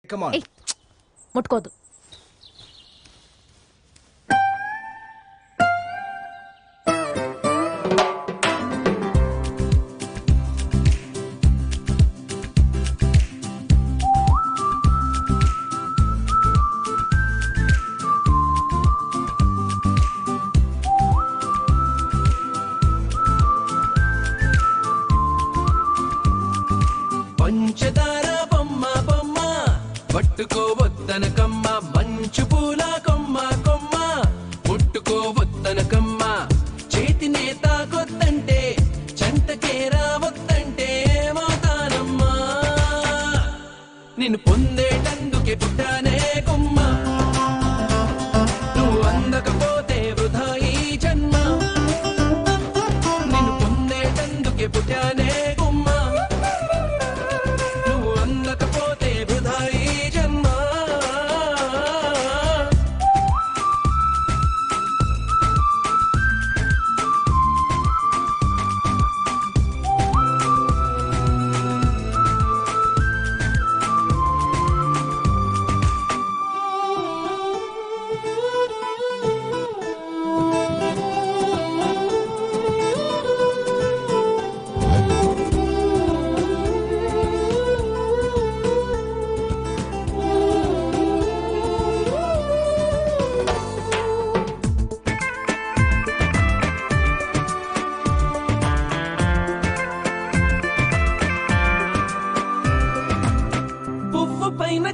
Come on. ముట్టుకోదు. పంచదార బొమ్మ బొమ్మ పట్టుకోవద్దనకమ్మ మంచు పూల కొమ్మ కొమ్మ ముట్టుకోవద్దనకమ్మ చేతినే తాకొద్దంటే చెంతకే రావద్దంటే ఏమవుతానమ్మా నిన్ను పొందేటందుకే పుట్టానే కొమ్మ నువ్వు అందకపోతే వృధా ఈ జన్మ నిన్ను పొందేటందుకే పుట్టానే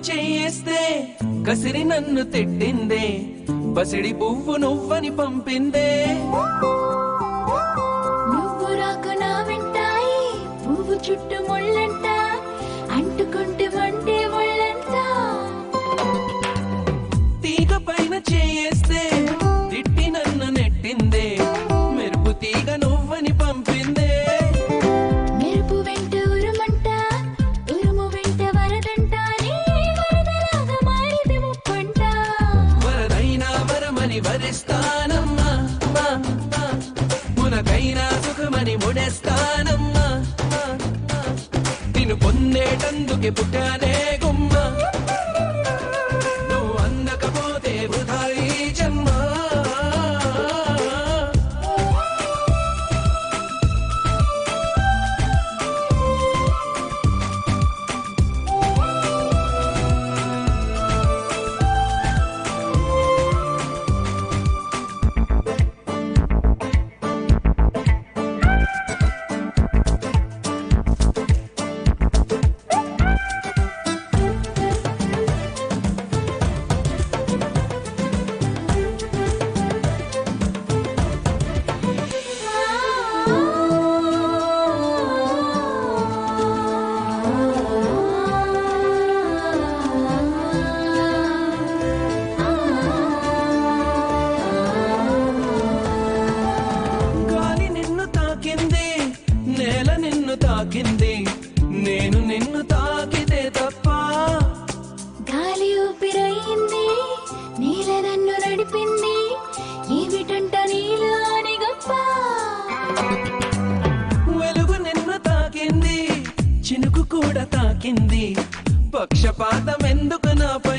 చేస్తే కసిరి నన్ను తిట్టిందే బసిడి పువ్వు నువ్వని పంపిందే నువ్వు రాకు నా వెంటాయి పువ్వు చుట్టూ ముళ్ళంట అంటుకుంటే వంటే ముళ్ళంట తీగ పైన చేస్తే తిట్టి నన్ను నెట్టిందే మెరుపు తీగ నువ్వని పంపిందే మెరుపు వెంట ఉరుమంట ఉరుము వెంట వరదంట వరిస్తానమ్మా మునకైనా సుఖమని ముడేస్తానమ్మా నిన్ను పొందేటందుకే పుట్టానే గుమ్మ నువ్వు అందకపోతే వృధా ఈ జన్మ నేల నిన్ను తాకింది నేను నిన్ను తాకితే తప్ప గాలి ఊపిరయింది నీల నన్ను నడిపింది ఏమిటంట నీలో అని గొప్ప వెలుగు నిన్ను తాకింది చినుకు కూడా తాకింది పక్షపాతం ఎందుకు నాపై